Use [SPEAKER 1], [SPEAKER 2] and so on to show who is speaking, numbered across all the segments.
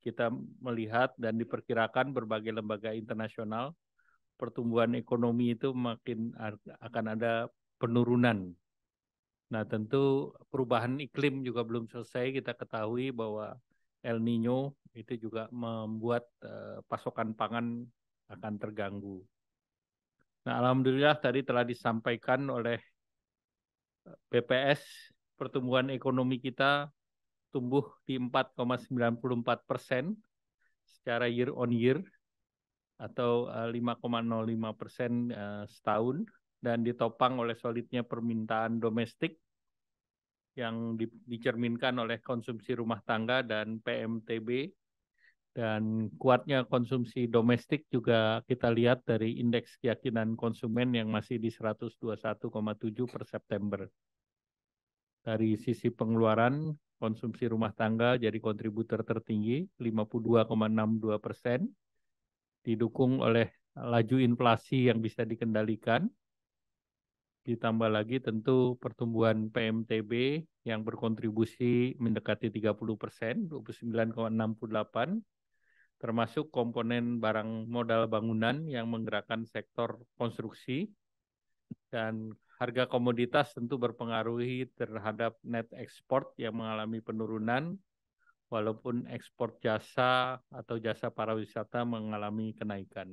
[SPEAKER 1] kita melihat dan diperkirakan berbagai lembaga internasional pertumbuhan ekonomi itu makin akan ada penurunan. Nah, tentu perubahan iklim juga belum selesai. Kita ketahui bahwa El Nino itu juga membuat pasokan pangan akan terganggu. Nah, alhamdulillah tadi telah disampaikan oleh BPS, pertumbuhan ekonomi kita tumbuh di 4,94% secara year on year atau 5,05% setahun, dan ditopang oleh solidnya permintaan domestik yang dicerminkan oleh konsumsi rumah tangga dan PMTB, dan kuatnya konsumsi domestik juga kita lihat dari indeks keyakinan konsumen yang masih di 121,7 per September. Dari sisi pengeluaran, konsumsi rumah tangga jadi kontributor tertinggi 52,62%, didukung oleh laju inflasi yang bisa dikendalikan. Ditambah lagi tentu pertumbuhan PMTB yang berkontribusi mendekati 30%, 29,68%, termasuk komponen barang modal bangunan yang menggerakkan sektor konstruksi, dan harga komoditas tentu berpengaruhi terhadap net export yang mengalami penurunan, walaupun ekspor jasa atau jasa pariwisata mengalami kenaikan.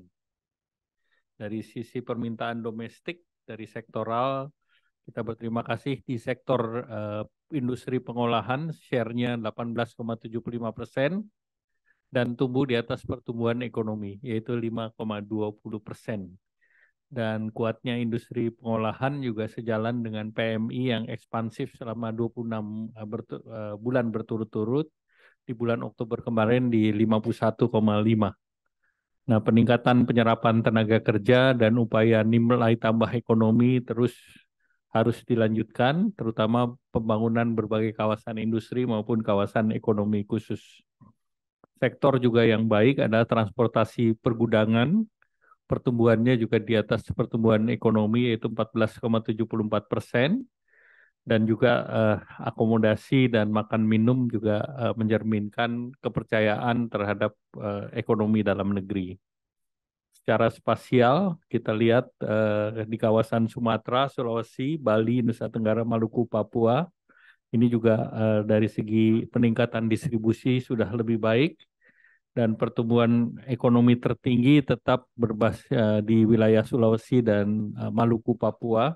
[SPEAKER 1] Dari sisi permintaan domestik, dari sektoral, kita berterima kasih di sektor industri pengolahan, share-nya 18,75% dan tumbuh di atas pertumbuhan ekonomi, yaitu 5,20%. Dan kuatnya industri pengolahan juga sejalan dengan PMI yang ekspansif selama 26 bulan berturut-turut, di bulan Oktober kemarin di 51,5. Nah, peningkatan penyerapan tenaga kerja dan upaya nilai tambah ekonomi terus harus dilanjutkan, terutama pembangunan berbagai kawasan industri maupun kawasan ekonomi khusus. Sektor juga yang baik adalah transportasi pergudangan, pertumbuhannya juga di atas pertumbuhan ekonomi yaitu 14,74%, dan juga akomodasi dan makan minum juga mencerminkan kepercayaan terhadap ekonomi dalam negeri. Secara spasial kita lihat di kawasan Sumatera, Sulawesi, Bali, Nusa Tenggara, Maluku, Papua, ini juga dari segi peningkatan distribusi sudah lebih baik, dan pertumbuhan ekonomi tertinggi tetap berbasis di wilayah Sulawesi dan Maluku, Papua,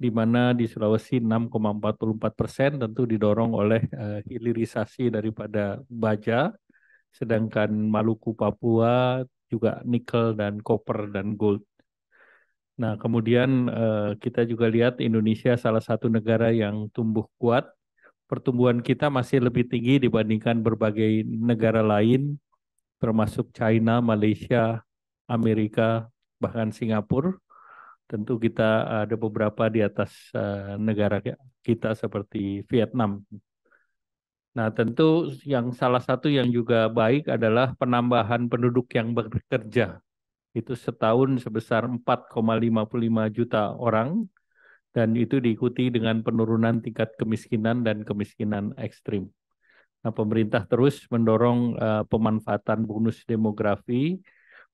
[SPEAKER 1] di mana di Sulawesi 6,44%, tentu didorong oleh hilirisasi daripada baja, sedangkan Maluku, Papua juga nikel dan koper dan gold. Nah, kemudian kita juga lihat Indonesia salah satu negara yang tumbuh kuat. Pertumbuhan kita masih lebih tinggi dibandingkan berbagai negara lain, termasuk China, Malaysia, Amerika, bahkan Singapura. Tentu kita ada beberapa di atas negara kita seperti Vietnam. Nah, tentu yang salah satu yang juga baik adalah penambahan penduduk yang bekerja. Itu setahun sebesar 4,55 juta orang, dan itu diikuti dengan penurunan tingkat kemiskinan dan kemiskinan ekstrim. Nah, pemerintah terus mendorong pemanfaatan bonus demografi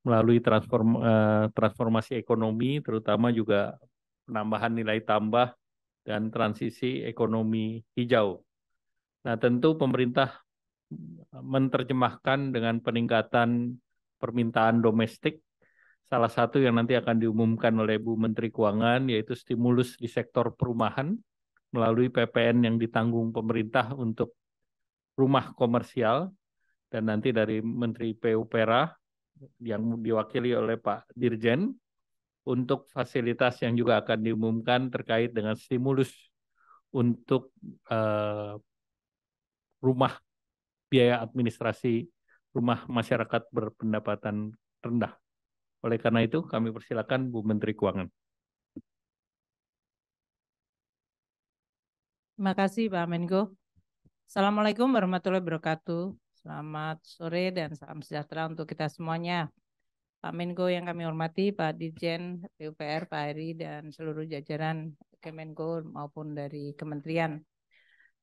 [SPEAKER 1] melalui transformasi ekonomi, terutama juga penambahan nilai tambah dan transisi ekonomi hijau. Nah, tentu pemerintah menerjemahkan dengan peningkatan permintaan domestik. Salah satu yang nanti akan diumumkan oleh Bu Menteri Keuangan yaitu stimulus di sektor perumahan melalui PPN yang ditanggung pemerintah untuk rumah komersial, dan nanti dari Menteri PUPera yang diwakili oleh Pak Dirjen untuk fasilitas yang juga akan diumumkan terkait dengan stimulus untuk rumah, biaya administrasi rumah masyarakat berpendapatan rendah. Oleh karena itu, kami persilakan Bu Menteri Keuangan.
[SPEAKER 2] Terima kasih Pak Menko. Assalamualaikum warahmatullahi wabarakatuh. Selamat sore dan salam sejahtera untuk kita semuanya. Pak Menko yang kami hormati, Pak Dirjen PUPR, Pak Heri, dan seluruh jajaran Kemenko maupun dari kementerian.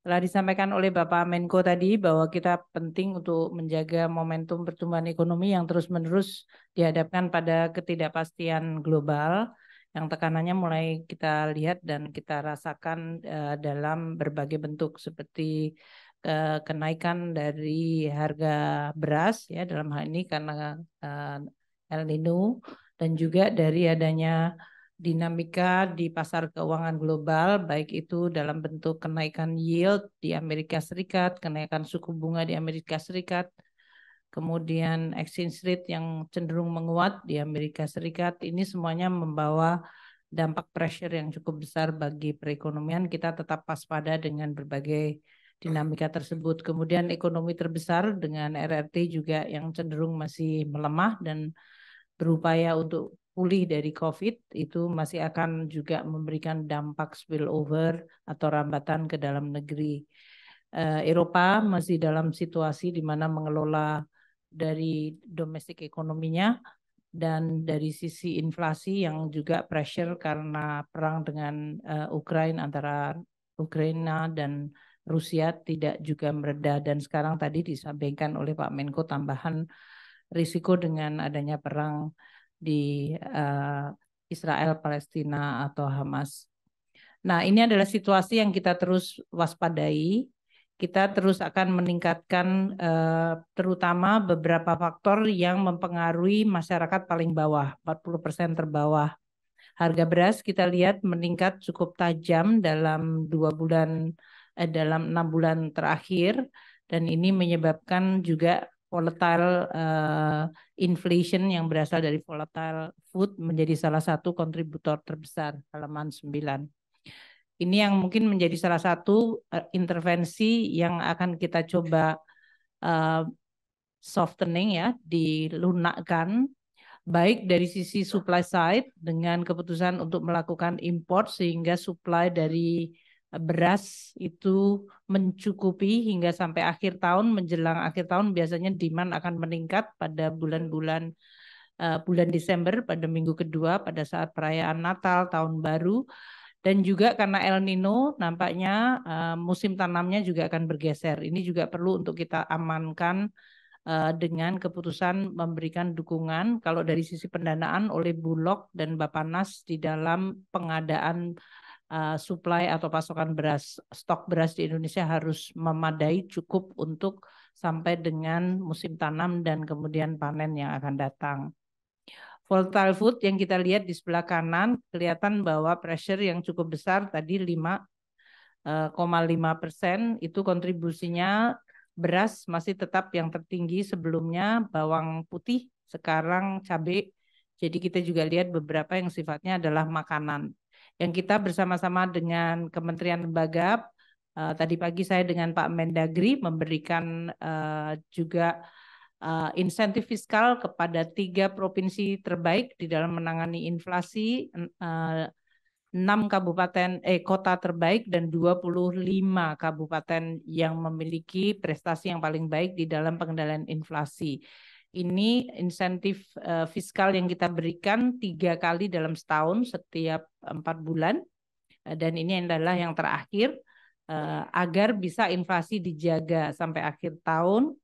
[SPEAKER 2] Telah disampaikan oleh Bapak Menko tadi bahwa kita penting untuk menjaga momentum pertumbuhan ekonomi yang terus-menerus dihadapkan pada ketidakpastian global yang tekanannya mulai kita lihat dan kita rasakan dalam berbagai bentuk seperti kenaikan dari harga beras ya dalam hal ini karena El Nino dan juga dari adanya dinamika di pasar keuangan global, baik itu dalam bentuk kenaikan yield di Amerika Serikat, kenaikan suku bunga di Amerika Serikat, kemudian exchange rate yang cenderung menguat di Amerika Serikat, ini semuanya membawa dampak pressure yang cukup besar bagi perekonomian. Kita tetap waspada dengan berbagai dinamika tersebut. Kemudian ekonomi terbesar dengan RRT juga yang cenderung masih melemah dan berupaya untuk pulih dari COVID itu masih akan juga memberikan dampak spillover atau rambatan ke dalam negeri. Eropa masih dalam situasi di mana mengelola dari domestik ekonominya dan dari sisi inflasi yang juga pressure karena perang dengan Ukraina antara Ukraina dan Rusia tidak juga mereda dan sekarang tadi disampaikan oleh Pak Menko tambahan risiko dengan adanya perang di Israel, Palestina atau Hamas. Nah, ini adalah situasi yang kita terus waspadai. Kita terus akan meningkatkan terutama beberapa faktor yang mempengaruhi masyarakat paling bawah, 40% terbawah. Harga beras kita lihat meningkat cukup tajam dalam 6 bulan terakhir dan ini menyebabkan juga volatile inflation yang berasal dari volatile food menjadi salah satu kontributor terbesar halaman 9. Ini yang mungkin menjadi salah satu intervensi yang akan kita coba softening ya, dilunakkan baik dari sisi supply side dengan keputusan untuk melakukan import sehingga supply dari beras itu mencukupi hingga sampai akhir tahun, menjelang akhir tahun biasanya demand akan meningkat pada bulan-bulan bulan Desember pada minggu kedua pada saat perayaan Natal, Tahun Baru. Dan juga karena El Nino nampaknya musim tanamnya juga akan bergeser. Ini juga perlu untuk kita amankan dengan keputusan memberikan dukungan kalau dari sisi pendanaan oleh Bulog dan Bappenas di dalam pengadaan supply atau pasokan beras. Stok beras di Indonesia harus memadai cukup untuk sampai dengan musim tanam dan kemudian panen yang akan datang. Volatile food yang kita lihat di sebelah kanan kelihatan bahwa pressure yang cukup besar tadi 5,5% itu kontribusinya beras masih tetap yang tertinggi sebelumnya bawang putih sekarang cabai. Jadi kita juga lihat beberapa yang sifatnya adalah makanan. Yang kita bersama-sama dengan Kementerian Lembaga tadi pagi saya dengan Pak Mendagri memberikan juga insentif fiskal kepada 3 provinsi terbaik di dalam menangani inflasi, 6 kota terbaik dan 25 kabupaten yang memiliki prestasi yang paling baik di dalam pengendalian inflasi. Ini insentif fiskal yang kita berikan 3 kali dalam setahun setiap 4 bulan dan ini adalah yang terakhir agar bisa inflasi dijaga sampai akhir tahun.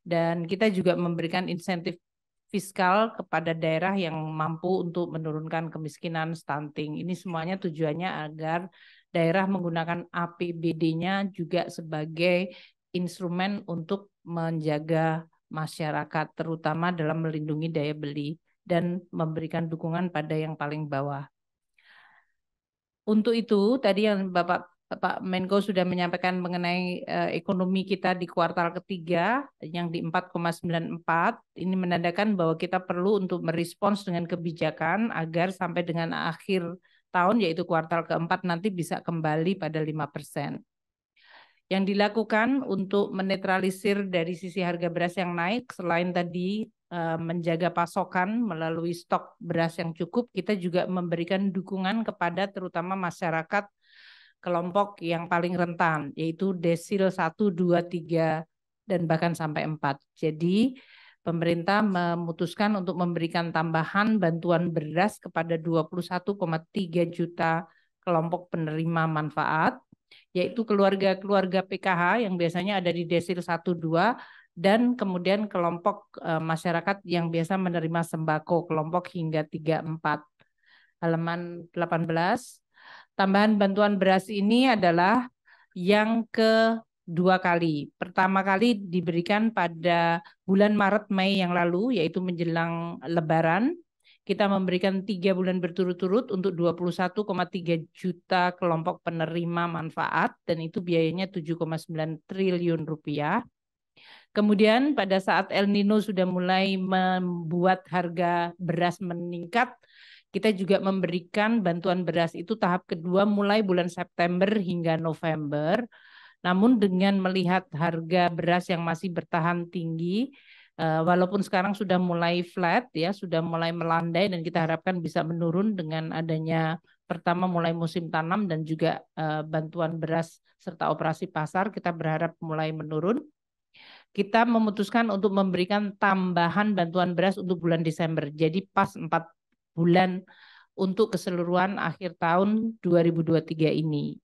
[SPEAKER 2] Dan kita juga memberikan insentif fiskal kepada daerah yang mampu untuk menurunkan kemiskinan stunting. Ini semuanya tujuannya agar daerah menggunakan APBD-nya juga sebagai instrumen untuk menjaga masyarakat, terutama dalam melindungi daya beli dan memberikan dukungan pada yang paling bawah. Untuk itu, tadi yang Pak Menko sudah menyampaikan mengenai ekonomi kita di kuartal ketiga yang di 4,94. Ini menandakan bahwa kita perlu untuk merespons dengan kebijakan agar sampai dengan akhir tahun yaitu kuartal keempat nanti bisa kembali pada 5%. Yang dilakukan untuk menetralisir dari sisi harga beras yang naik selain tadi menjaga pasokan melalui stok beras yang cukup, kita juga memberikan dukungan kepada terutama masyarakat kelompok yang paling rentan, yaitu desil 1, 2, 3, dan bahkan sampai 4. Jadi pemerintah memutuskan untuk memberikan tambahan bantuan beras kepada 21,3 juta kelompok penerima manfaat. yaitu keluarga-keluarga PKH yang biasanya ada di desil 1-2 dan kemudian kelompok masyarakat yang biasa menerima sembako kelompok hingga 3-4. Halaman 18. Tambahan bantuan beras ini adalah yang kedua kali. Pertama kali diberikan pada bulan Maret Mei yang lalu, yaitu menjelang Lebaran. Kita memberikan 3 bulan berturut-turut untuk 21,3 juta kelompok penerima manfaat dan itu biayanya 7,9 triliun rupiah. Kemudian pada saat El Nino sudah mulai membuat harga beras meningkat, kita juga memberikan bantuan beras itu tahap kedua mulai bulan September hingga November. Namun dengan melihat harga beras yang masih bertahan tinggi, walaupun sekarang sudah mulai flat ya, sudah mulai melandai dan kita harapkan bisa menurun dengan adanya pertama mulai musim tanam dan juga bantuan beras serta operasi pasar, kita berharap mulai menurun. Kita memutuskan untuk memberikan tambahan bantuan beras untuk bulan Desember. Jadi pas 4 bulan untuk keseluruhan akhir tahun 2023 ini.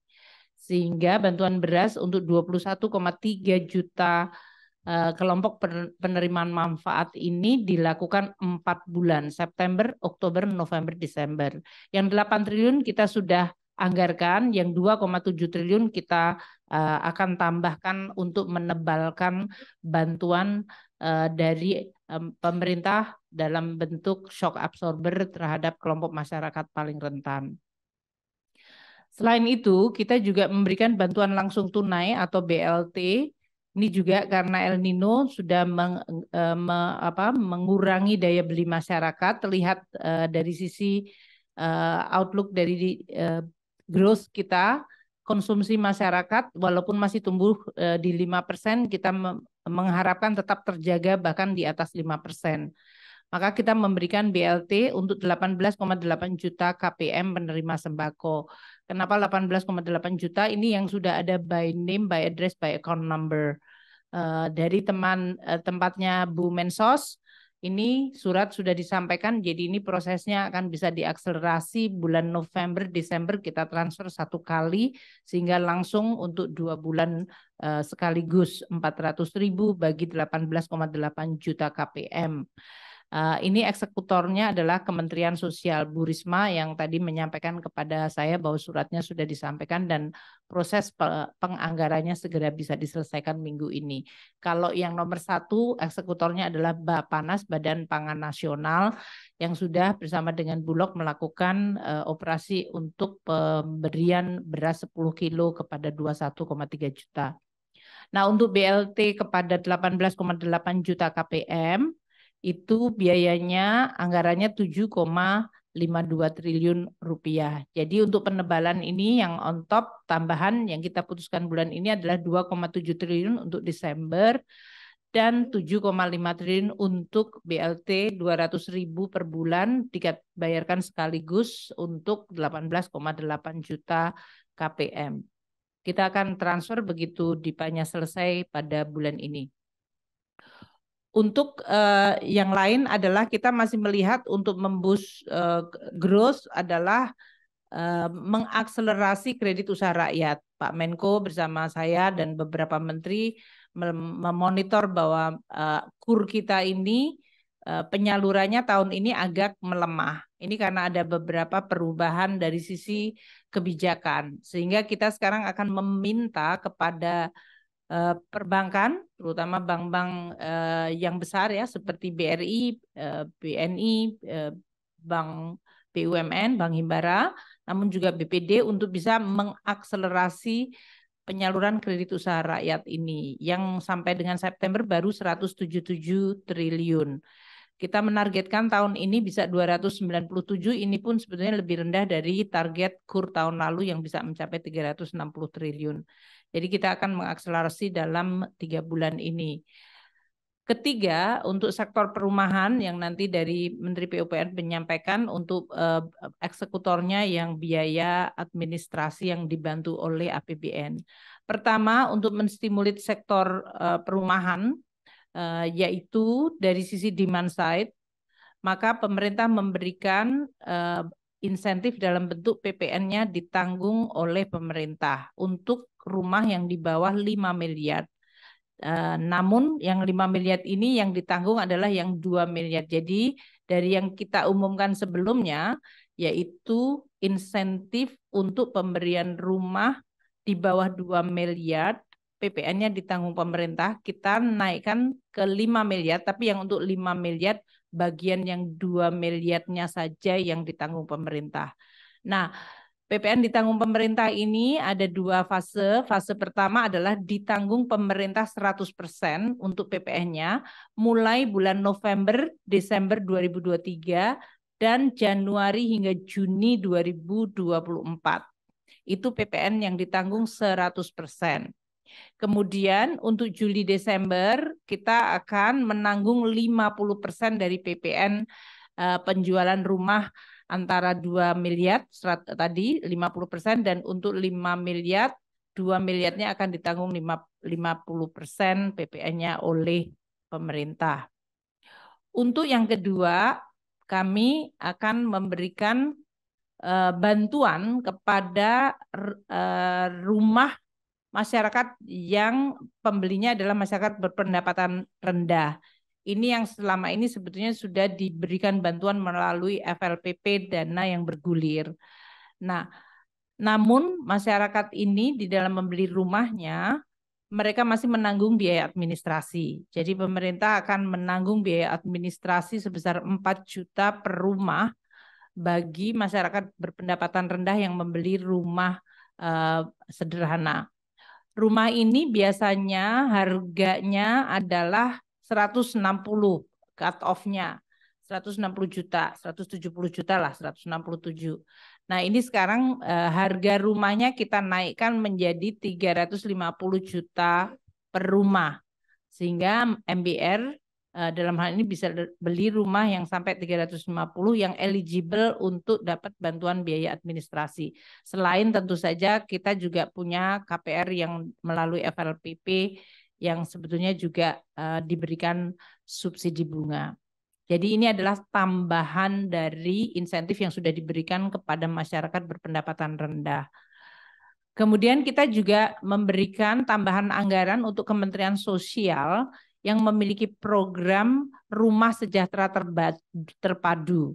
[SPEAKER 2] Sehingga bantuan beras untuk 21,3 juta kelompok penerimaan manfaat ini dilakukan 4 bulan, September, Oktober, November, Desember. Yang 8 triliun kita sudah anggarkan, yang 2,7 triliun kita akan tambahkan untuk menebalkan bantuan dari pemerintah dalam bentuk shock absorber terhadap kelompok masyarakat paling rentan. Selain itu, kita juga memberikan bantuan langsung tunai atau BLT. Ini juga karena El Nino sudah mengurangi daya beli masyarakat. Terlihat dari sisi outlook dari growth kita, konsumsi masyarakat walaupun masih tumbuh di 5%, kita mengharapkan tetap terjaga bahkan di atas 5%. Maka kita memberikan BLT untuk 18,8 juta KPM penerima sembako. Kenapa 18,8 juta? Ini yang sudah ada by name, by address, by account number. Dari tempatnya Bu Mensos, ini surat sudah disampaikan, jadi ini prosesnya akan bisa diakselerasi bulan November, Desember kita transfer 1 kali, sehingga langsung untuk 2 bulan sekaligus 400.000 bagi 18,8 juta KPM. Ini eksekutornya adalah Kementerian Sosial Bu Risma yang tadi menyampaikan kepada saya bahwa suratnya sudah disampaikan dan proses penganggarannya segera bisa diselesaikan minggu ini. Kalau yang nomor 1 eksekutornya adalah Bappenas, Badan Pangan Nasional, yang sudah bersama dengan Bulog melakukan operasi untuk pemberian beras 10 kilo kepada 21,3 juta. Nah, untuk BLT kepada 18,8 juta KPM, itu biayanya anggarannya 7,52 triliun rupiah. Jadi untuk penebalan ini yang on top tambahan yang kita putuskan bulan ini adalah 2,7 triliun untuk Desember dan 7,5 triliun untuk BLT 200.000 per bulan dibayarkan sekaligus untuk 18,8 juta KPM. Kita akan transfer begitu DIPA-nya selesai pada bulan ini. Untuk yang lain adalah kita masih melihat untuk memboost growth adalah mengakselerasi kredit usaha rakyat. Pak Menko bersama saya dan beberapa menteri memonitor bahwa KUR kita ini penyalurannya tahun ini agak melemah. Ini karena ada beberapa perubahan dari sisi kebijakan. Sehingga kita sekarang akan meminta kepada perbankan, terutama bank-bank yang besar ya seperti BRI, BNI, Bank BUMN, Bank Himbara, namun juga BPD untuk bisa mengakselerasi penyaluran kredit usaha rakyat ini yang sampai dengan September baru 177 triliun. Kita menargetkan tahun ini bisa 297, ini pun sebetulnya lebih rendah dari target KUR tahun lalu yang bisa mencapai 360 triliun. Jadi kita akan mengakselerasi dalam 3 bulan ini. Ketiga, untuk sektor perumahan yang nanti dari Menteri PUPR menyampaikan untuk eksekutornya yang biaya administrasi yang dibantu oleh APBN. Pertama, untuk menstimulir sektor perumahan, yaitu dari sisi demand side, maka pemerintah memberikan insentif dalam bentuk PPN-nya ditanggung oleh pemerintah untuk rumah yang di bawah 5 miliar. Namun yang 5 miliar ini yang ditanggung adalah yang 2 miliar. Jadi dari yang kita umumkan sebelumnya, yaitu insentif untuk pemberian rumah di bawah 2 miliar, PPN-nya ditanggung pemerintah, kita naikkan ke 5 miliar, tapi yang untuk 5 miliar, bagian yang 2 miliarnya saja yang ditanggung pemerintah. Nah, PPN ditanggung pemerintah ini ada 2 fase. Fase pertama adalah ditanggung pemerintah 100% untuk PPN-nya mulai bulan November, Desember 2023 dan Januari hingga Juni 2024. Itu PPN yang ditanggung 100%. Kemudian untuk Juli Desember kita akan menanggung 50% dari PPN penjualan rumah antara 2 miliar tadi 50% dan untuk 5 miliar 2 miliarnya akan ditanggung 50% PPN-nya oleh pemerintah. Untuk yang kedua, kami akan memberikan bantuan kepada rumah masyarakat yang pembelinya adalah masyarakat berpendapatan rendah. Ini yang selama ini sebetulnya sudah diberikan bantuan melalui FLPP dana yang bergulir. Nah, namun masyarakat ini di dalam membeli rumahnya, mereka masih menanggung biaya administrasi. Jadi pemerintah akan menanggung biaya administrasi sebesar 4 juta per rumah bagi masyarakat berpendapatan rendah yang membeli rumah sederhana. Rumah ini biasanya harganya adalah 160 cut off-nya. 160 juta, 170 juta lah, 167. Nah, ini sekarang harga rumahnya kita naikkan menjadi 350 juta per rumah. Sehingga MBR dalam hal ini bisa beli rumah yang sampai 350 yang eligible untuk dapat bantuan biaya administrasi. Selain tentu saja kita juga punya KPR yang melalui FLPP yang sebetulnya juga diberikan subsidi bunga. Jadi ini adalah tambahan dari insentif yang sudah diberikan kepada masyarakat berpendapatan rendah. Kemudian kita juga memberikan tambahan anggaran untuk Kementerian Sosial yang memiliki program Rumah Sejahtera Terpadu.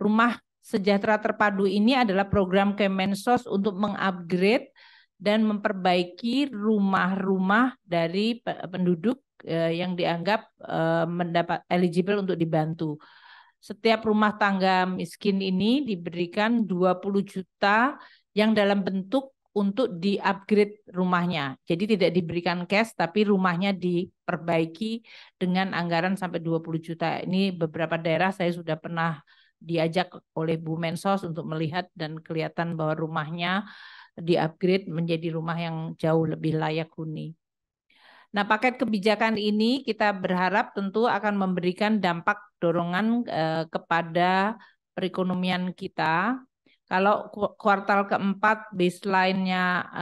[SPEAKER 2] Rumah Sejahtera Terpadu ini adalah program Kemensos untuk mengupgrade dan memperbaiki rumah-rumah dari penduduk yang dianggap mendapat eligible untuk dibantu. Setiap rumah tangga miskin ini diberikan 20 juta yang dalam bentuk untuk di-upgrade rumahnya. Jadi tidak diberikan cash, tapi rumahnya diperbaiki dengan anggaran sampai 20 juta. Ini beberapa daerah saya sudah pernah diajak oleh Bu Mensos untuk melihat dan kelihatan bahwa rumahnya di-upgrade menjadi rumah yang jauh lebih layak huni. Nah, paket kebijakan ini kita berharap tentu akan memberikan dampak dorongan kepada perekonomian kita. Kalau kuartal keempat baseline-nya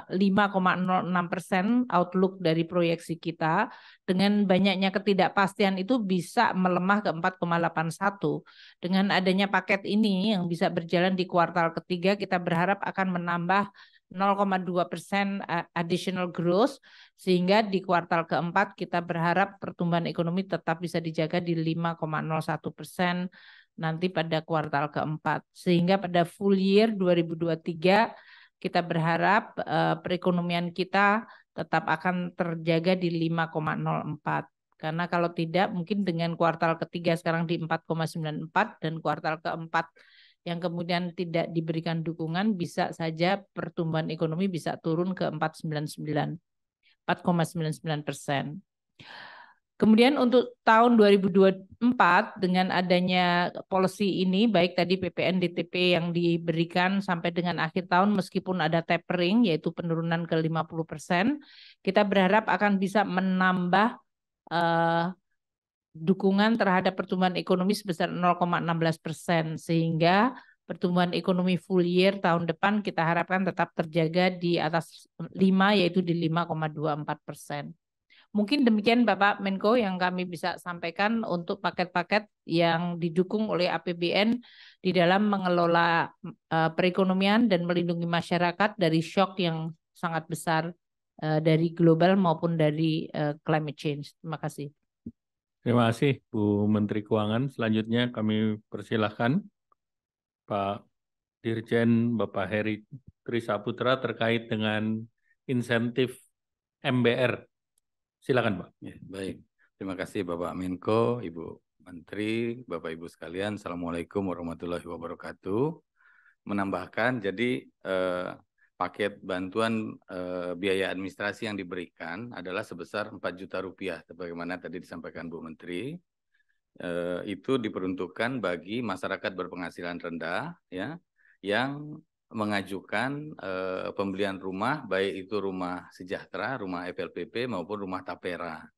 [SPEAKER 2] 5,06% outlook dari proyeksi kita, dengan banyaknya ketidakpastian itu bisa melemah ke 4,81. Dengan adanya paket ini yang bisa berjalan di kuartal ketiga, kita berharap akan menambah 0,2% additional growth, sehingga di kuartal keempat kita berharap pertumbuhan ekonomi tetap bisa dijaga di 5,01% nanti pada kuartal keempat. Sehingga pada full year 2023 kita berharap perekonomian kita tetap akan terjaga di 5,04. Karena kalau tidak mungkin dengan kuartal ketiga sekarang di 4,94 dan kuartal keempat yang kemudian tidak diberikan dukungan, bisa saja pertumbuhan ekonomi bisa turun ke 4,99%. Kemudian untuk tahun 2024 dengan adanya policy ini, baik tadi PPN DTP yang diberikan sampai dengan akhir tahun meskipun ada tapering yaitu penurunan ke 50%, kita berharap akan bisa menambah dukungan terhadap pertumbuhan ekonomi sebesar 0,16%, sehingga pertumbuhan ekonomi full year tahun depan kita harapkan tetap terjaga di atas 5, yaitu di 5,24%. Mungkin demikian Bapak Menko yang kami bisa sampaikan untuk paket-paket yang didukung oleh APBN di dalam mengelola perekonomian dan melindungi masyarakat dari shock yang sangat besar dari global maupun dari climate change. Terima kasih.
[SPEAKER 1] Terima kasih Bu Menteri Keuangan. Selanjutnya kami persilahkan Pak Dirjen Bapak Heri Trisaputra terkait dengan insentif MBR. Silakan Pak.
[SPEAKER 3] Ya, baik, terima kasih Bapak Menko, Ibu Menteri, Bapak Ibu sekalian. Assalamualaikum warahmatullahi wabarakatuh. Menambahkan, jadi paket bantuan biaya administrasi yang diberikan adalah sebesar 4 juta rupiah, sebagaimana tadi disampaikan Bu Menteri. Itu diperuntukkan bagi masyarakat berpenghasilan rendah, ya, yang mengajukan pembelian rumah, baik itu rumah sejahtera, rumah FLPP maupun rumah tapera.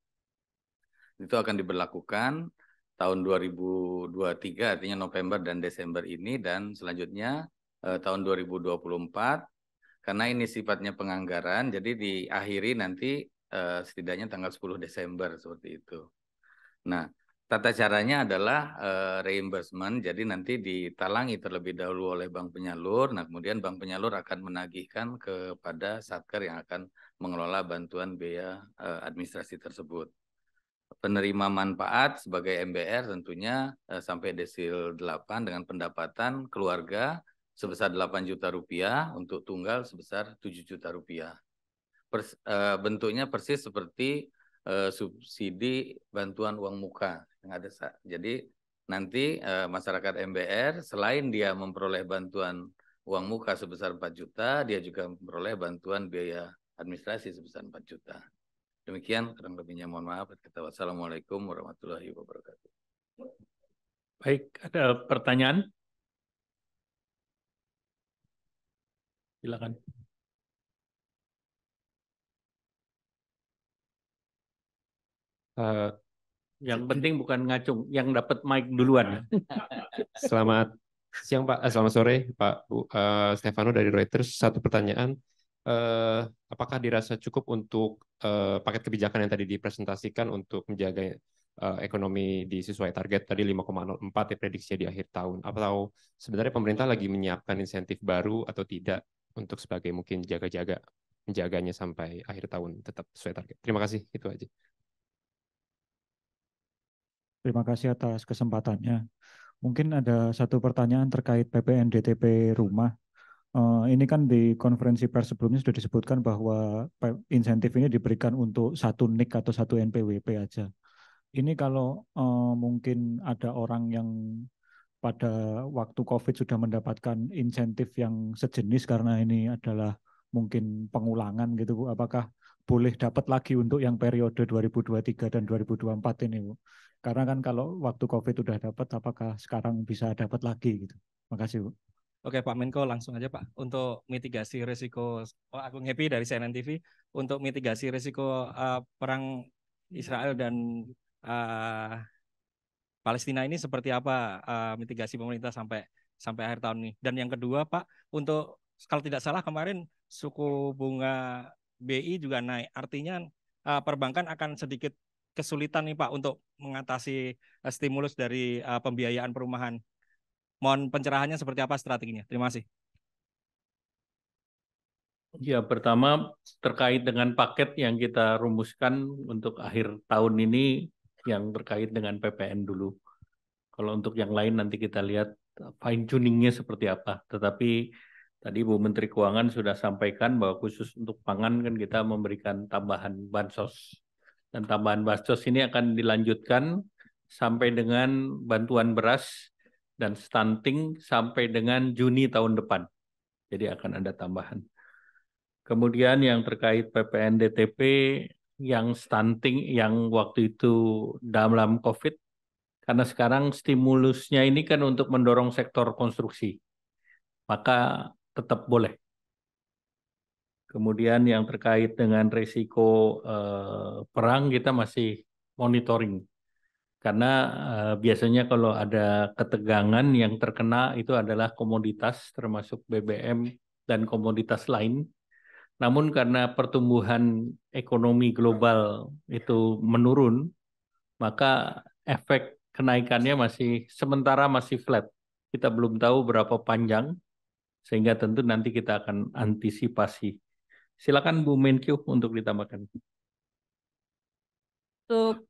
[SPEAKER 3] Itu akan diberlakukan tahun 2023, artinya November dan Desember ini, dan selanjutnya tahun 2024. Karena ini sifatnya penganggaran, jadi diakhiri nanti setidaknya tanggal 10 Desember seperti itu. Nah, tata caranya adalah reimbursement, jadi nanti ditalangi terlebih dahulu oleh bank penyalur, nah kemudian bank penyalur akan menagihkan kepada Satker yang akan mengelola bantuan biaya administrasi tersebut. Penerima manfaat sebagai MBR tentunya sampai desil 8 dengan pendapatan keluarga sebesar 8 juta rupiah, untuk tunggal sebesar 7 juta rupiah. Bentuknya persis seperti subsidi bantuan uang muka yang ada. Jadi nanti masyarakat MBR selain dia memperoleh bantuan uang muka sebesar 4 juta, dia juga memperoleh bantuan biaya administrasi sebesar 4 juta. Demikian kurang lebihnya, mohon maaf. Wassalamualaikum warahmatullahi wabarakatuh.
[SPEAKER 1] Baik, ada pertanyaan? Silakan. Yang penting bukan ngacung, yang dapat mic duluan.
[SPEAKER 4] Selamat siang Pak, selamat sore Pak Bu Stefano dari Reuters. Satu pertanyaan, apakah dirasa cukup untuk paket kebijakan yang tadi dipresentasikan untuk menjaga ekonomi di sesuai target tadi 5,04 ya prediksinya di akhir tahun? Atau sebenarnya pemerintah lagi menyiapkan insentif baru atau tidak untuk sebagai mungkin jaga-jaga menjaganya sampai akhir tahun tetap sesuai target? Terima kasih, itu aja.
[SPEAKER 5] Terima kasih atas kesempatannya. Mungkin ada satu pertanyaan terkait PPN DTP rumah. Ini kan di konferensi pers sebelumnya sudah disebutkan bahwa insentif ini diberikan untuk satu NIK atau satu NPWP aja. Ini kalau mungkin ada orang yang pada waktu COVID sudah mendapatkan insentif yang sejenis karena ini adalah mungkin pengulangan gitu Bu, apakah boleh dapat lagi untuk yang periode 2023 dan 2024 ini Bu? Karena kan kalau waktu COVID sudah dapat, apakah sekarang bisa dapat lagi gitu? Makasih Bu.
[SPEAKER 6] Oke Pak Menko, langsung aja Pak. Untuk mitigasi risiko, Agung Happy dari CNN TV, untuk mitigasi risiko perang Israel dan Palestina ini seperti apa mitigasi pemerintah sampai akhir tahun ini. Dan yang kedua Pak, untuk kalau tidak salah kemarin suku bunga BI juga naik. Artinya perbankan akan sedikit kesulitan nih Pak untuk mengatasi stimulus dari pembiayaan perumahan. Mohon pencerahannya seperti apa strateginya. Terima kasih.
[SPEAKER 1] Ya, pertama terkait dengan paket yang kita rumuskan untuk akhir tahun ini yang terkait dengan PPN dulu. Kalau untuk yang lain nanti kita lihat fine tuningnya seperti apa. Tetapi tadi Bu Menteri Keuangan sudah sampaikan bahwa khusus untuk pangan kan kita memberikan tambahan bansos. Dan tambahan bansos ini akan dilanjutkan sampai dengan bantuan beras dan stunting sampai dengan Juni tahun depan. Jadi akan ada tambahan. Kemudian yang terkait PPN DTP yang stunting yang waktu itu dalam COVID, karena sekarang stimulusnya ini kan untuk mendorong sektor konstruksi, maka tetap boleh. Kemudian yang terkait dengan risiko perang kita masih monitoring. Karena biasanya kalau ada ketegangan yang terkena itu adalah komoditas termasuk BBM dan komoditas lain. Namun karena pertumbuhan ekonomi global itu menurun, maka efek kenaikannya sementara masih flat. Kita belum tahu berapa panjang, sehingga tentu nanti kita akan antisipasi. Silakan Bu Menkyu untuk ditambahkan.
[SPEAKER 2] Untuk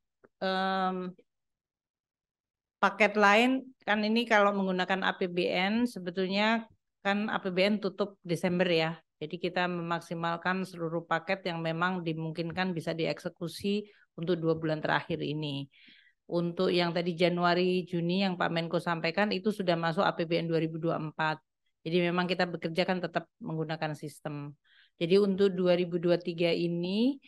[SPEAKER 2] paket lain, kan ini kalau menggunakan APBN, sebetulnya kan APBN tutup Desember ya. Jadi kita memaksimalkan seluruh paket yang memang dimungkinkan bisa dieksekusi untuk 2 bulan terakhir ini. Untuk yang tadi Januari, Juni yang Pak Menko sampaikan itu sudah masuk APBN 2024. Jadi memang kita bekerja kan tetap menggunakan sistem. Jadi untuk 2023 ini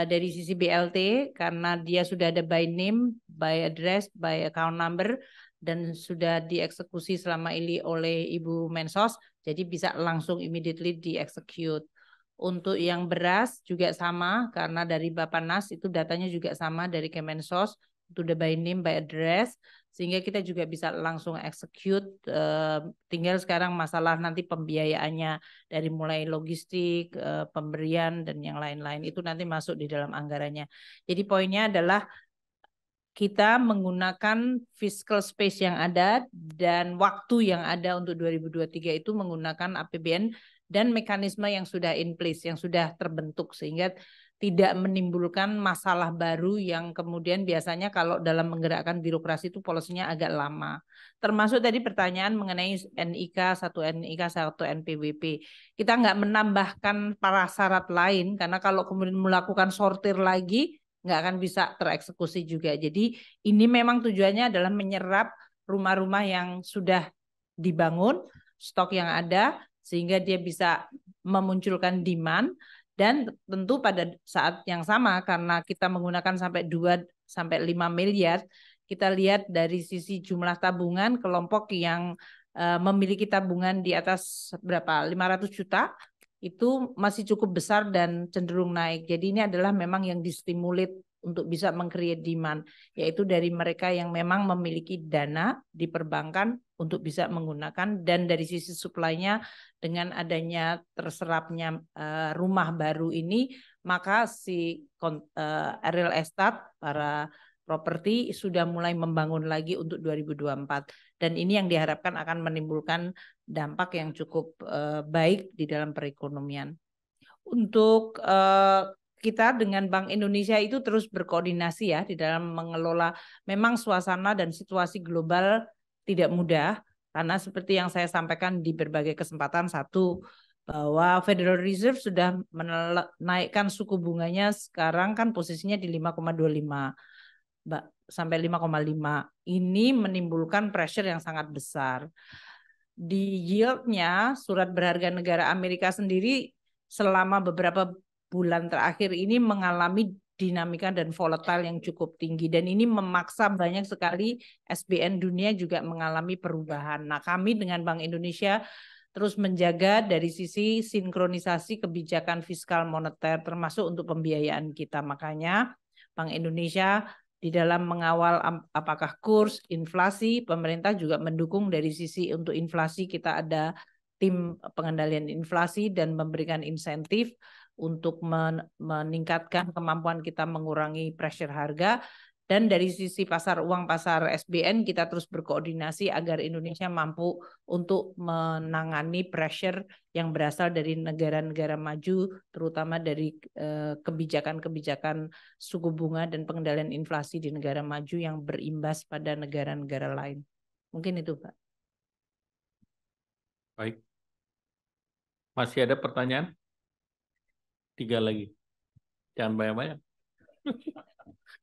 [SPEAKER 2] dari sisi BLT karena dia sudah ada by name, by address, by account number dan sudah dieksekusi selama ini oleh Ibu Mensos, jadi bisa langsung immediately diexecute. Untuk yang beras juga sama karena dari Bappenas itu datanya juga sama dari Kemensos, itu udah by name, by address, sehingga kita juga bisa langsung execute. Tinggal sekarang masalah nanti pembiayaannya dari mulai logistik, pemberian dan yang lain-lain itu nanti masuk di dalam anggarannya. Jadi poinnya adalah kita menggunakan fiscal space yang ada dan waktu yang ada untuk 2023 itu menggunakan APBN dan mekanisme yang sudah in place, yang sudah terbentuk sehingga tidak menimbulkan masalah baru yang kemudian biasanya kalau dalam menggerakkan birokrasi itu polosinya agak lama. Termasuk tadi pertanyaan mengenai NIK, 1 NPWP. Kita nggak menambahkan prasyarat lain karena kalau kemudian melakukan sortir lagi, nggak akan bisa tereksekusi juga. Jadi ini memang tujuannya adalah menyerap rumah-rumah yang sudah dibangun, stok yang ada, sehingga dia bisa memunculkan demand. Dan tentu pada saat yang sama karena kita menggunakan sampai 2-5 miliar, kita lihat dari sisi jumlah tabungan kelompok yang memiliki tabungan di atas berapa 500 juta itu masih cukup besar dan cenderung naik. Jadi ini adalah memang yang distimulit untuk bisa meng-create demand, yaitu dari mereka yang memang memiliki dana di perbankan untuk bisa menggunakan, dan dari sisi supply-nya dengan adanya terserapnya rumah baru ini, maka si real estate, para properti sudah mulai membangun lagi untuk 2024. Dan ini yang diharapkan akan menimbulkan dampak yang cukup baik di dalam perekonomian. Untuk kita dengan Bank Indonesia itu terus berkoordinasi ya di dalam mengelola. Memang suasana dan situasi global tidak mudah karena seperti yang saya sampaikan di berbagai kesempatan, satu, bahwa Federal Reserve sudah menaikkan suku bunganya, sekarang kan posisinya di 5,25 sampai 5,5. Ini menimbulkan pressure yang sangat besar. Di yieldnya surat berharga negara Amerika sendiri selama beberapa bulan terakhir ini mengalami dinamika dan volatile yang cukup tinggi, dan ini memaksa banyak sekali SBN dunia juga mengalami perubahan. Nah, kami dengan Bank Indonesia terus menjaga dari sisi sinkronisasi kebijakan fiskal moneter termasuk untuk pembiayaan kita. Makanya Bank Indonesia di dalam mengawal apakah kurs, inflasi, pemerintah juga mendukung dari sisi untuk inflasi. Kita ada tim pengendalian inflasi dan memberikan insentif untuk meningkatkan kemampuan kita mengurangi pressure harga. Dan dari sisi pasar uang, pasar SBN, kita terus berkoordinasi agar Indonesia mampu untuk menangani pressure yang berasal dari negara-negara maju, terutama dari kebijakan-kebijakan suku bunga dan pengendalian inflasi di negara maju yang berimbas pada negara-negara lain. Mungkin itu, Pak.
[SPEAKER 1] Baik. Masih ada pertanyaan? 3 lagi. Jangan banyak-banyak.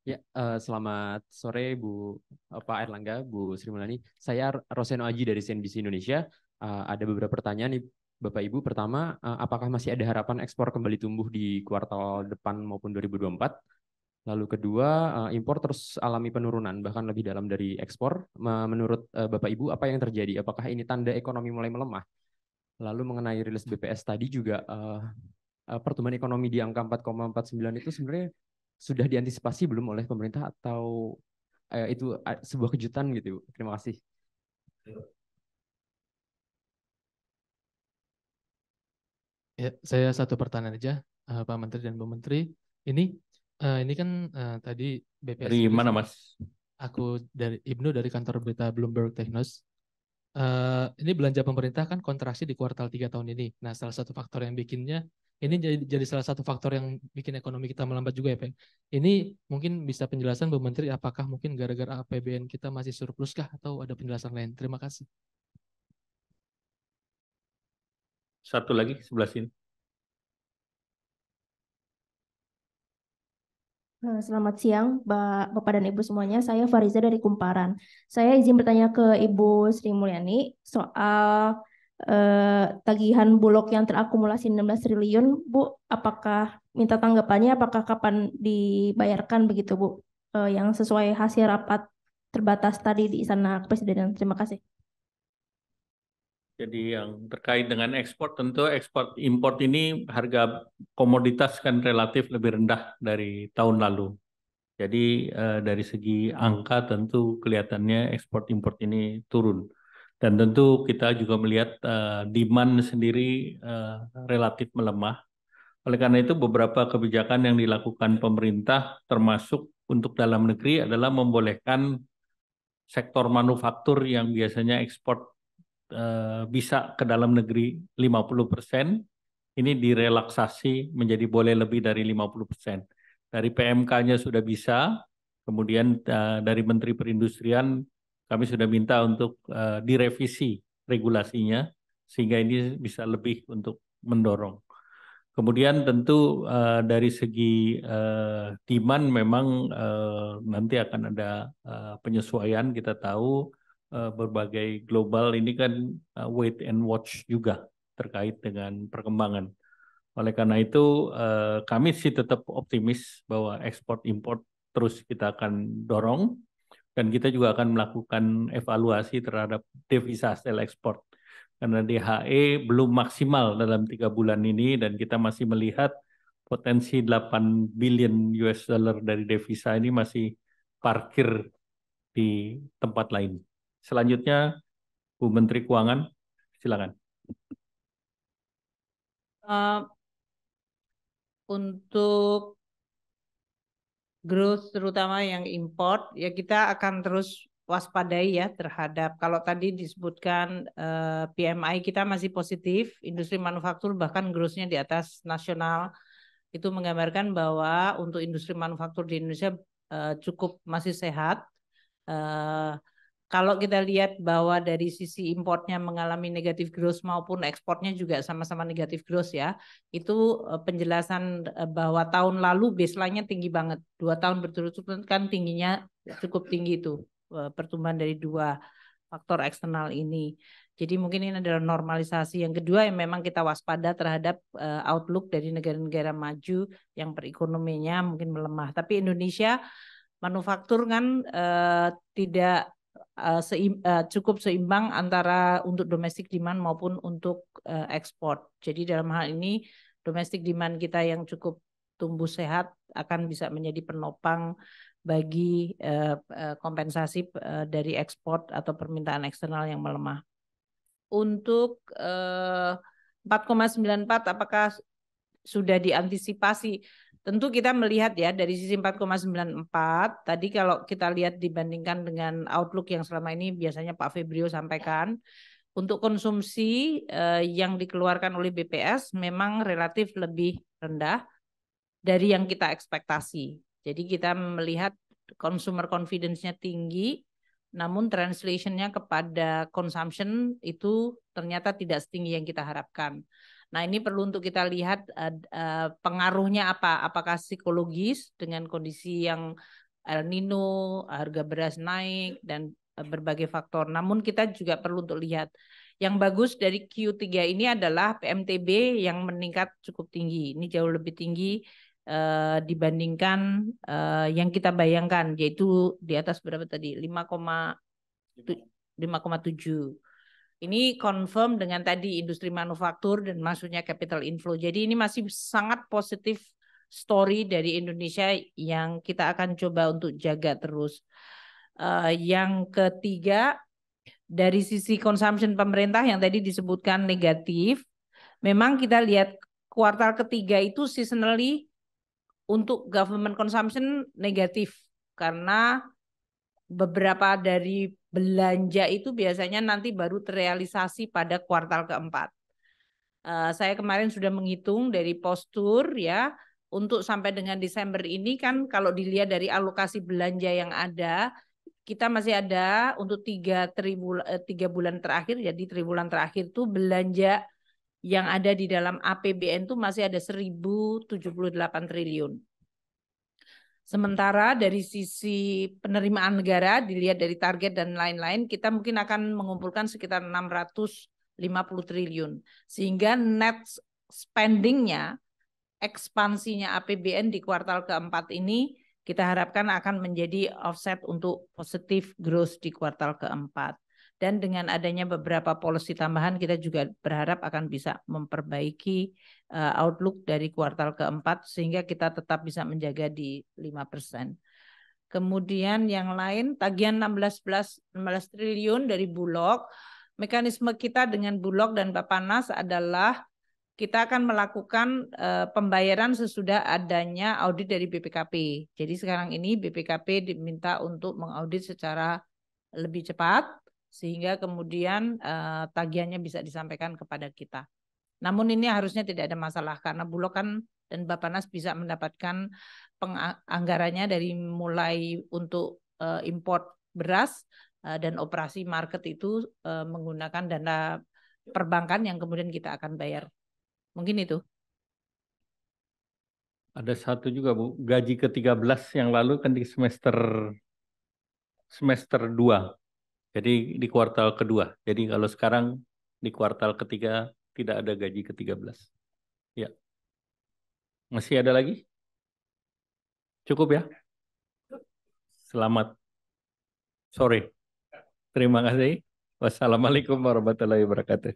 [SPEAKER 4] Ya, selamat sore Bu Pak Erlangga, Bu Sri Mulyani. Saya Roseno Aji dari CNBC Indonesia. Ada beberapa pertanyaan nih Bapak Ibu. Pertama, apakah masih ada harapan ekspor kembali tumbuh di kuartal depan maupun 2024? Lalu kedua, impor terus alami penurunan, bahkan lebih dalam dari ekspor. Menurut Bapak Ibu, apa yang terjadi? Apakah ini tanda ekonomi mulai melemah? Lalu mengenai rilis BPS tadi juga, pertumbuhan ekonomi di angka 4,49 itu sebenarnya sudah diantisipasi belum oleh pemerintah atau itu sebuah kejutan gitu? Terima kasih.
[SPEAKER 7] Ya, saya satu pertanyaan aja, Pak Menteri dan Bu Menteri. Ini kan tadi BPS
[SPEAKER 1] Dari
[SPEAKER 7] juga
[SPEAKER 1] mana, Mas?
[SPEAKER 7] aku dari Ibnu dari kantor berita Bloomberg Technos. Ini belanja pemerintah kan kontraksi di kuartal 3 tahun ini. Nah, salah satu faktor yang bikinnya ini jadi salah satu faktor yang bikin ekonomi kita melambat juga ya, Pak. Ini mungkin bisa penjelasan Bu Menteri, apakah mungkin gara-gara APBN kita masih surplus kah atau ada penjelasan lain? Terima kasih.
[SPEAKER 1] Satu lagi sebelah sini.
[SPEAKER 8] Selamat siang, Bapak dan Ibu semuanya. Saya Fariza dari Kumparan. Saya izin bertanya ke Ibu Sri Mulyani soal tagihan Bulog yang terakumulasi 16 triliun, Bu. Apakah minta tanggapannya, apakah kapan dibayarkan begitu, Bu? Yang sesuai hasil rapat terbatas tadi di Istana Kepresidenan. Terima kasih.
[SPEAKER 1] Jadi yang terkait dengan ekspor, tentu ekspor import ini harga komoditas kan relatif lebih rendah dari tahun lalu. Jadi dari segi angka tentu kelihatannya ekspor import ini turun. Dan tentu kita juga melihat demand sendiri relatif melemah. Oleh karena itu beberapa kebijakan yang dilakukan pemerintah termasuk untuk dalam negeri adalah membolehkan sektor manufaktur yang biasanya ekspor bisa ke dalam negeri 50%, ini direlaksasi menjadi boleh lebih dari 50%. Dari PMK-nya sudah bisa, kemudian dari Menteri Perindustrian kami sudah minta untuk direvisi regulasinya, sehingga ini bisa lebih untuk mendorong. Kemudian tentu dari segi demand memang nanti akan ada penyesuaian, kita tahu berbagai global ini kan wait and watch juga terkait dengan perkembangan. Oleh karena itu kami sih tetap optimis bahwa ekspor import terus kita akan dorong dan kita juga akan melakukan evaluasi terhadap devisa hasil ekspor karena DHE belum maksimal dalam 3 bulan ini dan kita masih melihat potensi 8 billion US dollar dari devisa ini masih parkir di tempat lain. Selanjutnya, Bu Menteri Keuangan, silakan.
[SPEAKER 2] Untuk growth terutama yang import, ya kita akan terus waspadai ya terhadap, kalau tadi disebutkan PMI kita masih positif, industri manufaktur bahkan growth-nya di atas nasional, itu menggambarkan bahwa untuk industri manufaktur di Indonesia cukup masih sehat. Kalau kita lihat bahwa dari sisi importnya mengalami negatif growth maupun ekspornya juga sama-sama negatif growth ya, itu penjelasan bahwa tahun lalu baseline-nya tinggi banget. 2 tahun berturut-turut kan tingginya cukup tinggi itu, pertumbuhan dari 2 faktor eksternal ini. Jadi mungkin ini adalah normalisasi. Yang kedua yang memang kita waspada terhadap outlook dari negara-negara maju yang perekonomiannya mungkin melemah. Tapi Indonesia manufaktur kan tidak cukup seimbang antara untuk domestic demand maupun untuk ekspor. Jadi dalam hal ini domestic demand kita yang cukup tumbuh sehat akan bisa menjadi penopang bagi kompensasi dari ekspor atau permintaan eksternal yang melemah. Untuk 4,94 apakah sudah diantisipasi? Tentu kita melihat ya dari sisi 4,94 tadi kalau kita lihat dibandingkan dengan outlook yang selama ini biasanya Pak Febrio sampaikan, untuk konsumsi yang dikeluarkan oleh BPS memang relatif lebih rendah dari yang kita ekspektasi. Jadi kita melihat consumer confidence-nya tinggi, namun translation-nya kepada consumption itu ternyata tidak setinggi yang kita harapkan. Nah ini perlu untuk kita lihat pengaruhnya apa, apakah psikologis dengan kondisi yang El Nino, harga beras naik, dan berbagai faktor. Namun kita juga perlu untuk lihat. Yang bagus dari Q3 ini adalah PMTB yang meningkat cukup tinggi. Ini jauh lebih tinggi dibandingkan yang kita bayangkan, yaitu di atas berapa tadi? 5,7. Ini confirm dengan tadi industri manufaktur dan masuknya capital inflow. Jadi ini masih sangat positif story dari Indonesia yang kita akan coba untuk jaga terus. Yang ketiga, dari sisi consumption pemerintah yang tadi disebutkan negatif, memang kita lihat kuartal ketiga itu seasonally untuk government consumption negatif karena beberapa dari belanja itu biasanya nanti baru terrealisasi pada kuartal keempat. Saya kemarin sudah menghitung dari postur ya, untuk sampai dengan Desember ini kan kalau dilihat dari alokasi belanja yang ada, kita masih ada untuk 3 bulan terakhir, jadi 3 bulan terakhir itu belanja yang ada di dalam APBN itu masih ada 1.078 triliun. Sementara dari sisi penerimaan negara, dilihat dari target dan lain-lain, kita mungkin akan mengumpulkan sekitar 650 triliun. Sehingga net spending-nya, ekspansinya APBN di kuartal keempat ini, kita harapkan akan menjadi offset untuk positive growth di kuartal keempat. Dan dengan adanya beberapa policy tambahan, kita juga berharap akan bisa memperbaiki outlook dari kuartal keempat sehingga kita tetap bisa menjaga di 5%. Kemudian yang lain, tagihan 16 triliun dari Bulog. Mekanisme kita dengan Bulog dan Bappenas adalah kita akan melakukan pembayaran sesudah adanya audit dari BPKP. Jadi sekarang ini BPKP diminta untuk mengaudit secara lebih cepat, sehingga kemudian tagihannya bisa disampaikan kepada kita. Namun ini harusnya tidak ada masalah karena Bulog kan dan Bappenas bisa mendapatkan anggarannya dari mulai untuk import beras dan operasi market itu menggunakan dana perbankan yang kemudian kita akan bayar. Mungkin itu.
[SPEAKER 1] Ada satu juga Bu, gaji ke-13 yang lalu kan di semester 2. Jadi di kuartal kedua. Jadi kalau sekarang di kuartal ketiga tidak ada gaji ke-13. Ya. Masih ada lagi? Cukup ya? Selamat sore. Terima kasih. Wassalamualaikum warahmatullahi wabarakatuh.